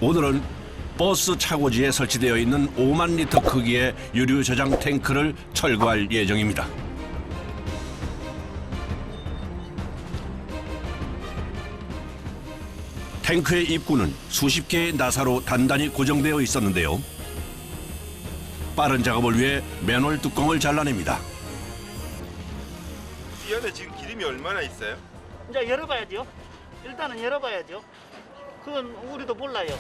오늘은 버스 차고지에 설치되어 있는 5만 리터 크기의 유류 저장 탱크를 철거할 예정입니다. 탱크의 입구는 수십 개의 나사로 단단히 고정되어 있었는데요. 빠른 작업을 위해 맨홀 뚜껑을 잘라냅니다. 이 안에 지금 기름이 얼마나 있어요? 이제 열어봐야죠. 일단은 열어봐야죠. 그건 우리도 몰라요.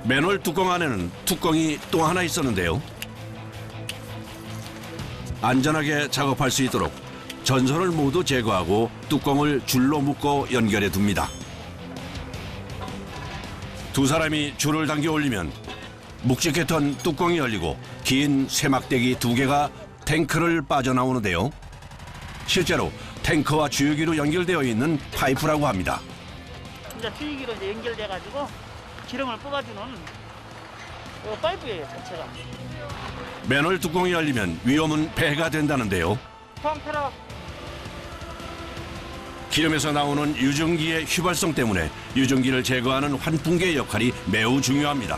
맨홀 뚜껑 안에는 뚜껑이 또 하나 있었는데요. 안전하게 작업할 수 있도록 전선을 모두 제거하고 뚜껑을 줄로 묶어 연결해 둡니다. 두 사람이 줄을 당겨 올리면 묵직했던 뚜껑이 열리고 긴 쇠막대기 2개가 탱크를 빠져나오는데요. 실제로 탱크와 주유기로 연결되어 있는 파이프라고 합니다. 이제 주유기로 이제 연결돼가지고 기름을 뽑아주는 파이프예요, 자체가. 맨홀 뚜껑이 열리면 위험은 배가 된다는데요. 포항 펴라. 기름에서 나오는 유증기의 휘발성 때문에 유증기를 제거하는 환풍기의 역할이 매우 중요합니다.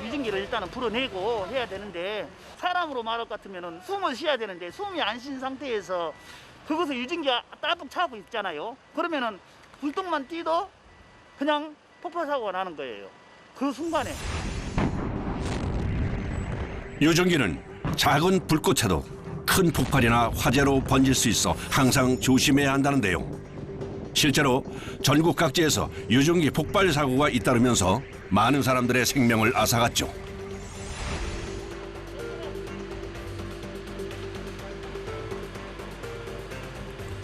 유증기를 일단은 불어내고 해야 되는데 사람으로 말할 것 같으면 숨을 쉬어야 되는데 숨이 안 쉰 상태에서 그것을 유증기가 따뜻 차고 있잖아요. 그러면은 불똥만 띄도 그냥 폭발 사고가 나는 거예요. 그 순간에. 유증기는 작은 불꽃에도 큰 폭발이나 화재로 번질 수 있어 항상 조심해야 한다는데요. 실제로 전국 각지에서 유증기 폭발 사고가 잇따르면서 많은 사람들의 생명을 앗아갔죠.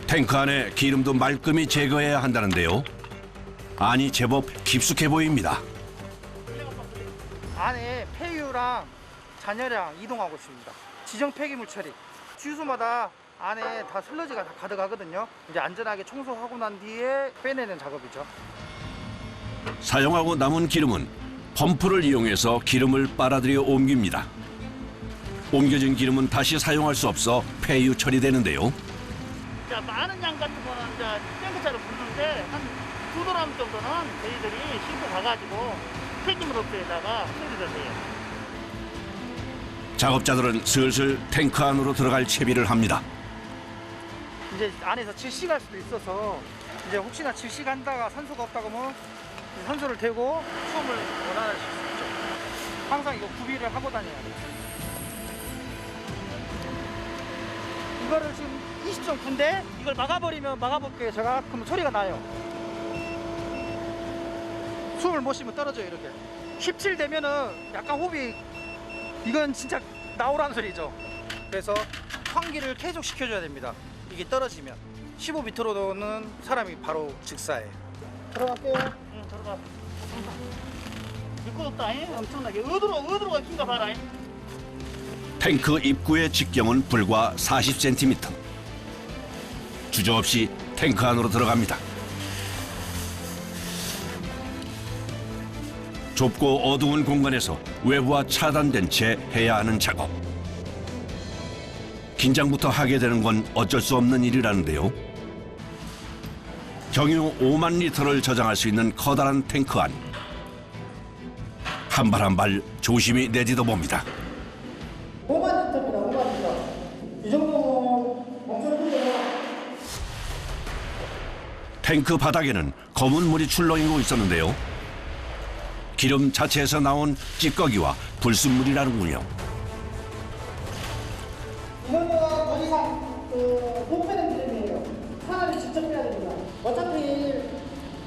탱크 안에 기름도 말끔히 제거해야 한다는데요. 안이 제법 깊숙해 보입니다. 안에 폐유랑 잔여량 이동하고 있습니다. 지정 폐기물 처리. 주유소마다 안에 다 슬러지가 다 가득하거든요. 이제 안전하게 청소하고 난 뒤에 빼내는 작업이죠. 사용하고 남은 기름은 펌프를 이용해서 기름을 빨아들여 옮깁니다. 옮겨진 기름은 다시 사용할 수 없어 폐유 처리되는데요. 자, 많은 양 같은 거는 이제 탱크차를 붓는데 한 2도람 정도는 저희들이 싣고 가가지고 폐기물 업소에다가 처리를 해요. 작업자들은 슬슬 탱크 안으로 들어갈 채비를 합니다. 이제 안에서 질식할 수도 있어서 이제 혹시나 질식한다가 산소가 없다고 하면 산소를 대고 숨을 원활할 수 있죠. 항상 이거 구비를 하고 다녀야 돼요. 이거를 지금 20.9인데 이걸 막아버리면 막아볼게요. 제가 그러면 소리가 나요. 숨을 못 쉬면 떨어져요. 이렇게 17 되면은 약간 호흡이 이건 진짜 나오라는 소리죠. 그래서 환기를 계속 시켜줘야 됩니다. 이게 떨어지면 15 밑으로는 사람이 바로 즉사해요. 들어갈게요. 응, 들어가. 미끄럽다, 엄청나게. 어디로 긴가 봐라. 탱크 입구의 직경은 불과 40cm. 주저없이 탱크 안으로 들어갑니다. 좁고 어두운 공간에서 외부와 차단된 채 해야 하는 작업. 긴장부터 하게 되는 건 어쩔 수 없는 일이라는데요. 경유 5만 리터를 저장할 수 있는 커다란 탱크 안. 한 발 한 발 조심히 내딛어 봅니다. 5만 리터입니다. 5만 리터. 이 정도면 엄청 크죠. 탱크 바닥에는 검은 물이 출렁이고 있었는데요. 기름 자체에서 나온 찌꺼기와 불순물이라는군요. 이거는 더 이상 못 빼는 기름이에요. 사람이 직접 빼야 됩니다. 어차피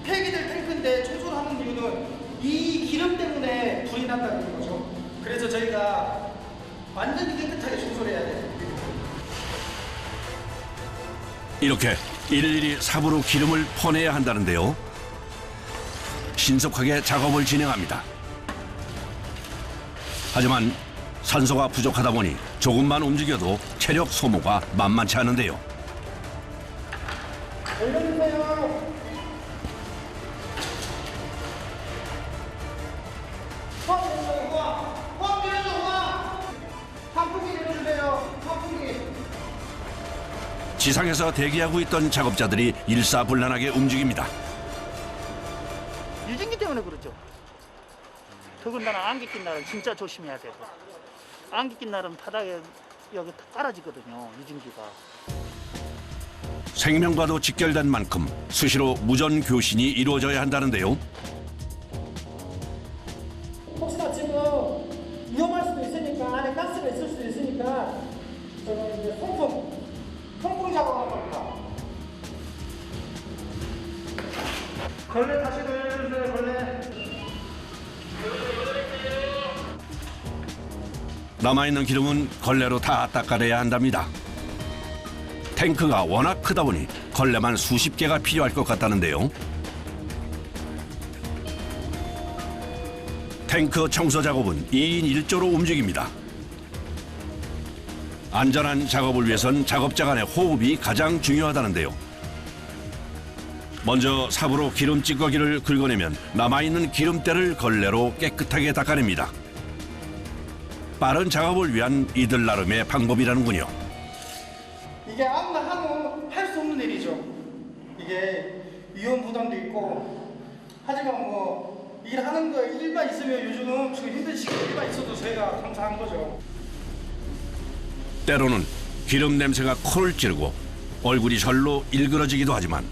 폐기될 탱크인데 청소를 하는 이유는 이 기름 때문에 불이 난다는 거죠. 그래서 저희가 완전히 깨끗하게 청소를 해야 돼요. 이렇게 일일이 삽으로 기름을 퍼내야 한다는데요. 신속하게 작업을 진행합니다. 하지만 산소가 부족하다 보니 조금만 움직여도 체력 소모가 만만치 않은데요. 올려주세요. 환풍기 내려주세요. 환풍기. 지상에서 대기하고 있던 작업자들이 일사불란하게 움직입니다. 유증기 때문에 그렇죠. 더군다나 안개 낀 날은 진짜 조심해야 되고, 안개 낀 날은 바닥에 여기 다 깔아지거든요, 유증기가. 생명과도 직결된 만큼 수시로 무전 교신이 이루어져야 한다는데요. 혹시나 지금 위험할 수도 있으니까 안에 가스가 있을 수도 있으니까 저는 이제 통풍 작업할 겁니다. 걸레 다시 돌려주세요, 걸레. 남아있는 기름은 걸레로 다 닦아내야 한답니다. 탱크가 워낙 크다 보니 걸레만 수십 개가 필요할 것 같다는데요. 탱크 청소 작업은 2인 1조로 움직입니다. 안전한 작업을 위해선 작업자 간의 호흡이 가장 중요하다는데요. 먼저 삽으로 기름 찌꺼기를 긁어내면 남아있는 기름때를 걸레로 깨끗하게 닦아냅니다. 빠른 작업을 위한 이들 나름의 방법이라는군요. 이게 아무나 할 수 없는 일이죠. 이게 위험 부담도 있고 하지만 뭐 일하는 거 일만 있으면 요즘은 지금 힘든 시기 일만 있어도 저희가 감사한 거죠. 때로는 기름 냄새가 코를 찌르고 얼굴이 절로 일그러지기도 하지만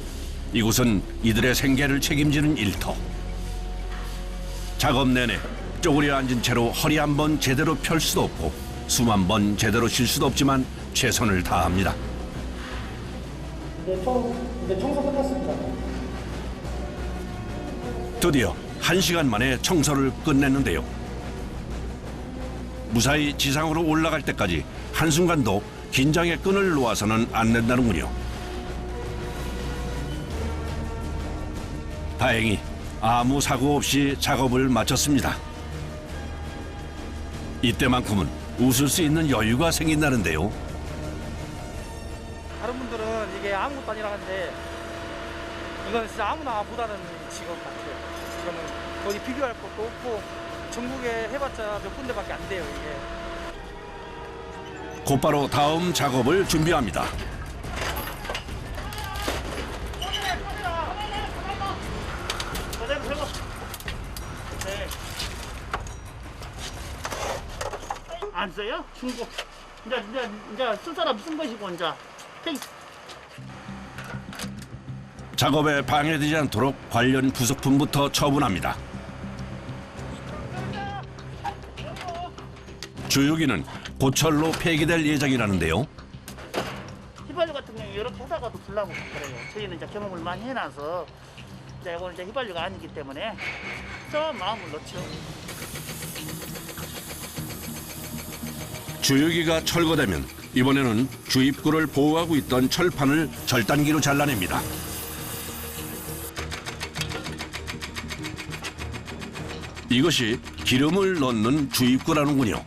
이곳은 이들의 생계를 책임지는 일터. 작업 내내 쪼그려 앉은 채로 허리 한 번 제대로 펼 수도 없고 숨 한 번 제대로 쉴 수도 없지만 최선을 다합니다. 이제 청소 끝났습니다. 드디어 1시간 만에 청소를 끝냈는데요. 무사히 지상으로 올라갈 때까지 한순간도 긴장의 끈을 놓아서는 안 된다는군요. 다행히 아무 사고 없이 작업을 마쳤습니다. 이때만큼은 웃을 수 있는 여유가 생긴다는데요. 다른 분들은 이게 아무것도 아니라 하는데 이건 진짜 아무나 못하는 직업 같아요. 이거는 어디 비교할 것도 없고 전국에 해봤자 몇 군데밖에 안 돼요, 이게. 곧바로 다음 작업을 준비합니다. 그대로 세고. 네. 안 써요? 중고. 이제 쓸 사람 쓴 것이고 이제. 작업에 방해되지 않도록 관련 부속품부터 처분합니다. 주유기는 고철로 폐기될 예정이라는데요. 휘발유 같은 경우 이렇게 하다가도 불나고 그래요. 저희는 이제 경험을 많이 해놔서 이제 이건 이제 휘발유가 아니기 때문에 좀 마음을 놓죠. 주유기가 철거되면 이번에는 주입구를 보호하고 있던 철판을 절단기로 잘라냅니다. 이것이 기름을 넣는 주입구라는군요.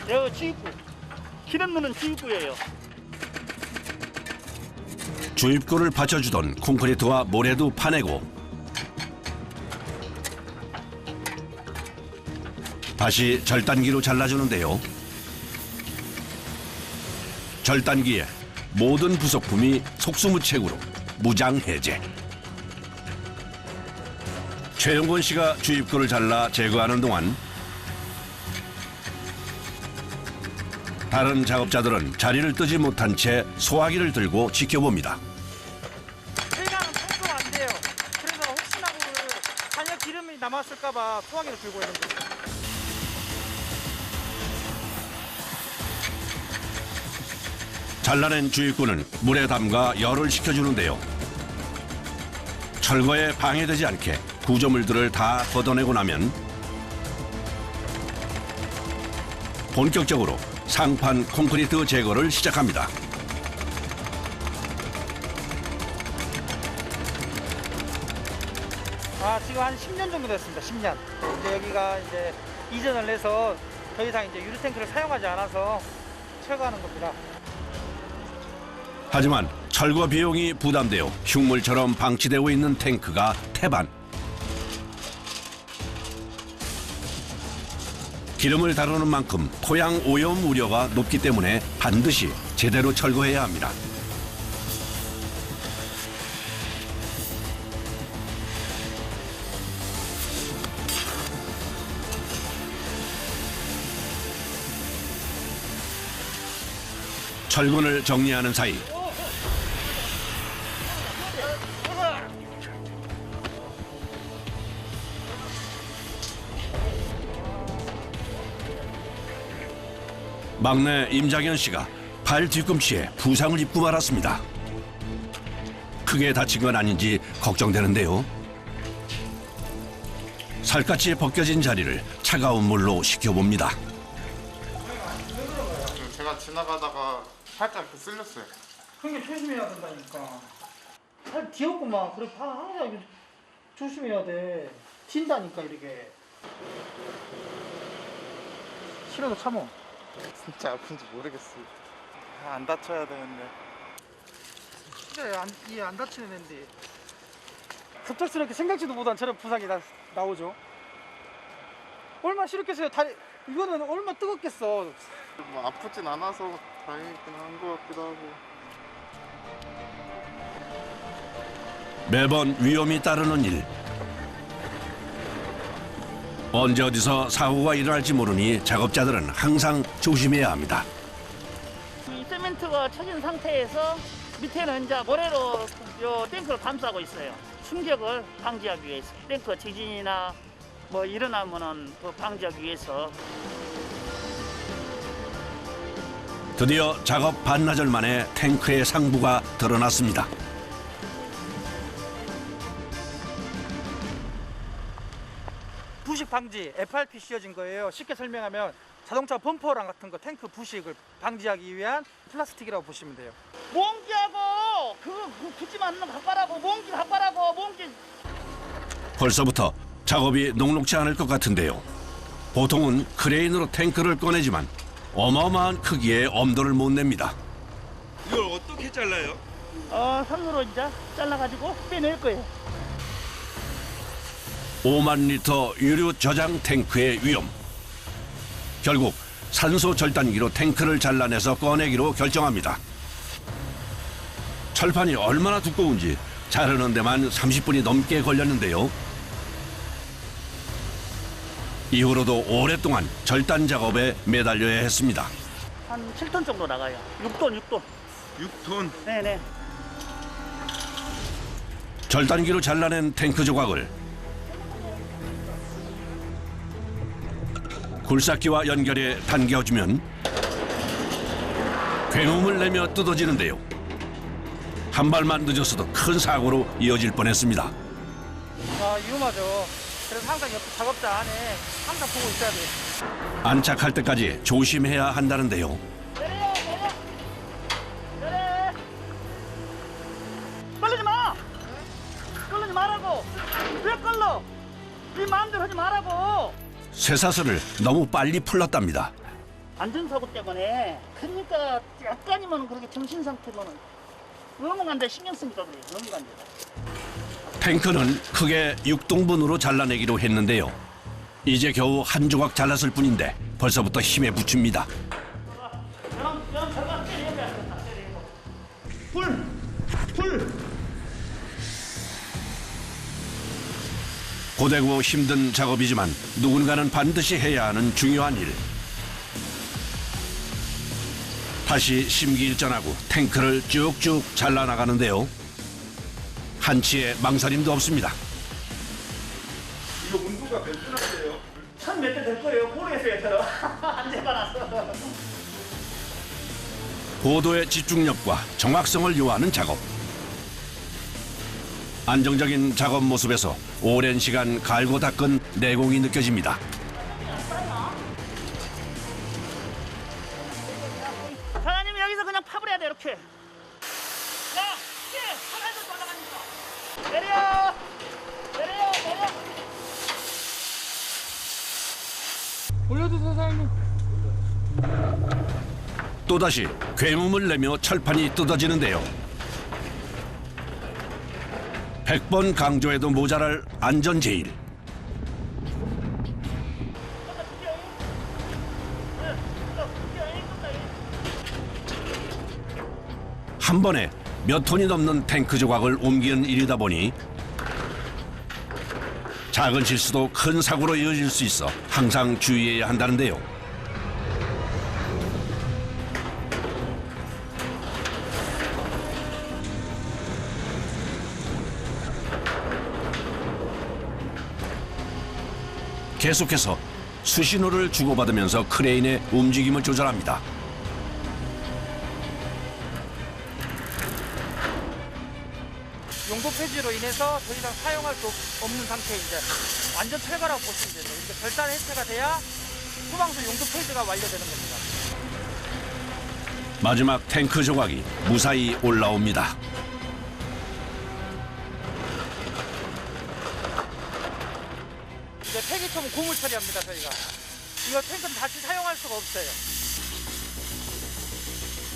여기 주입구. 기름 넣는 주입구예요. 주입구를 받쳐주던 콘크리트와 모래도 파내고 다시 절단기로 잘라주는데요. 절단기에 모든 부속품이 속수무책으로 무장해제. 최영권 씨가 주입구를 잘라 제거하는 동안 다른 작업자들은 자리를 뜨지 못한 채 소화기를 들고 지켜봅니다. 세간은 청소가 안 돼요. 그래서 혹시나 만약 기름이 남았을까봐 소화기를 들고 있는 거예요. 잘라낸 주입구는 물에 담가 열을 식혀주는데요. 철거에 방해되지 않게 구조물들을 다 걷어내고 나면 본격적으로 상판 콘크리트 제거를 시작합니다. 지금 한 10년 정도 됐습니다. 10년. 이제 여기가 이제 이전을 해서 더 이상 이제 유리 탱크를 사용하지 않아서 철거하는 겁니다. 하지만 철거 비용이 부담되어 흉물처럼 방치되고 있는 탱크가 태반. 기름을 다루는 만큼 토양 오염 우려가 높기 때문에 반드시 제대로 철거해야 합니다. 철근을 정리하는 사이 막내 임장현 씨가 발 뒤꿈치에 부상을 입고 말았습니다. 크게 다친 건 아닌지 걱정되는데요. 살갗이 벗겨진 자리를 차가운 물로 식혀봅니다. 제가 지나가다가 살짝 이렇게 쓸렸어요. 형님 조심해야 된다니까. 살 뒤었구만. 그래 봐 항상 이거 조심해야 돼. 튄다니까 이렇게. 싫어도 참어. 진짜 아픈지 모르겠어요. 안 다쳐야 되는데. 진짜 이해 안 다치는 앤데. 갑작스럽게 생각지도 못한 저런 부상이 나오죠. 얼마나 싫었겠어요. 다리 이거는 얼마나 뜨겁겠어. 뭐 아프진 않아서 다행이긴 한 것 같기도 하고. 매번 위험이 따르는 일. 언제 어디서 사고가 일어날지 모르니 작업자들은 항상 조심해야 합니다. 이 세멘트가 쳐진 상태에서 밑에는 이제 모래로 요 탱크를 감싸고 있어요. 충격을 방지하기 위해서. 탱크 지진이나 뭐 일어나면은 그 방지하기 위해서. 드디어 작업 반나절 만에 탱크의 상부가 드러났습니다. 부식 방지 FRP 씌워진 거예요. 쉽게 설명하면 자동차 범퍼랑 같은 거 탱크 부식을 방지하기 위한 플라스틱이라고 보시면 돼요. 몽기하고 그거 붙지 않는 거 바꿔라고 몽기 바꿔라고 몽기. 벌써부터 작업이 녹록지 않을 것 같은데요. 보통은 크레인으로 탱크를 꺼내지만 어마어마한 크기의 엄도를 못 냅니다. 이걸 어떻게 잘라요? 손으로 이제 잘라가지고 빼낼 거예요. 5만 리터 유류 저장 탱크의 위험. 결국 산소 절단기로 탱크를 잘라내서 꺼내기로 결정합니다. 철판이 얼마나 두꺼운지 자르는 데만 30분이 넘게 걸렸는데요. 이후로도 오랫동안 절단 작업에 매달려야 했습니다. 한 7톤 정도 나가요. 6톤. 6톤. 네네. 절단기로 잘라낸 탱크 조각을 굴삭기와 연결해 당겨주면 굉음을 내며 뜯어지는데요. 한 발만 늦었어도 큰 사고로 이어질 뻔했습니다. 위험하죠. 그래서 항상 옆에 작업자 안에 항상 보고 있어야 돼요. 안착할 때까지 조심해야 한다는데요. 내려. 걸리지 마. 걸리지 말라고. 왜 걸러? 네 마음대로 하지 말라고. 쇠사슬을 너무 빨리 풀렀답니다. 안전사고 때문에 그러니까 약간이면 그렇게 정신 상태면은 넘어간다 신경 쓰니까 그래요. 넘어간다. 탱크는 크게 6등분으로 잘라내기로 했는데요. 이제 겨우 한 조각 잘랐을 뿐인데 벌써부터 힘에 부칩니다. 풀. 고되고 힘든 작업이지만 누군가는 반드시 해야 하는 중요한 일. 다시 심기일전하고 탱크를 쭉쭉 잘라나가는데요. 한치의 망설임도 없습니다. 이거 온도가 몇 도나 돼요? 1000 몇 대 될 거예요. 모르겠어요. 저는 안 재봐놨어. 고도의 집중력과 정확성을 요하는 작업. 안정적인 작업 모습에서 오랜 시간 갈고 닦은 내공이 느껴집니다. 사장님 여기서 그냥 파버려야 돼 이렇게. 자, 하나도 올라가니까. 내려. 올려주세요 사장님. 또다시 굉음을 내며 철판이 뜯어지는데요. 100번 강조해도 모자랄 안전 제일. 한 번에 몇 톤이 넘는 탱크 조각을 옮기는 일이다 보니 작은 실수도 큰 사고로 이어질 수 있어 항상 주의해야 한다는데요. 계속해서 수신호를 주고받으면서 크레인의 움직임을 조절합니다. 용도 폐지로 인해서 더 이상 사용할 수 없는 상태에 이제 완전 철거라고 보시면 되죠. 이제 별단 해체가 돼야 소방서 용도 폐지가 완료되는 겁니다. 마지막 탱크 조각이 무사히 올라옵니다. 이제 폐기처분 고물 처리합니다, 저희가. 이거 탱크는 다시 사용할 수가 없어요.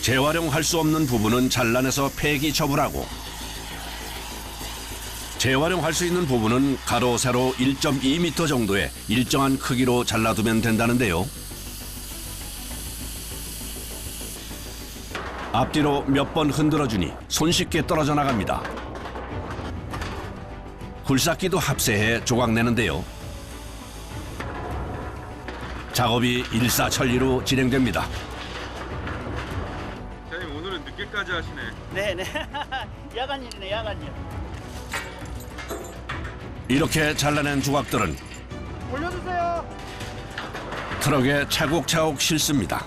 재활용할 수 없는 부분은 잘라내서 폐기 처분하고 재활용할 수 있는 부분은 가로 세로 1.2m 정도의 일정한 크기로 잘라두면 된다는데요. 앞뒤로 몇 번 흔들어주니 손쉽게 떨어져 나갑니다. 굴삭기도 합세해 조각내는데요. 작업이 일사천리로 진행됩니다. 사장님 오늘은 늦게까지 하시네. 네네. 야간일이네, 야간일. 이렇게 잘라낸 조각들은 올려주세요. 트럭에 차곡차곡 실습니다.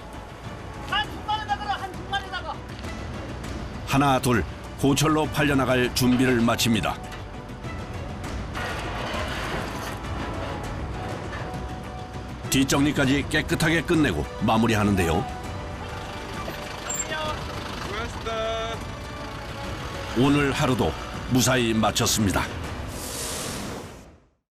한 중간에다가, 한 중간에다가. 하나 둘 고철로 팔려나갈 준비를 마칩니다. 뒷정리까지 깨끗하게 끝내고 마무리하는데요. 수고하셨습니다. 오늘 하루도 무사히 마쳤습니다.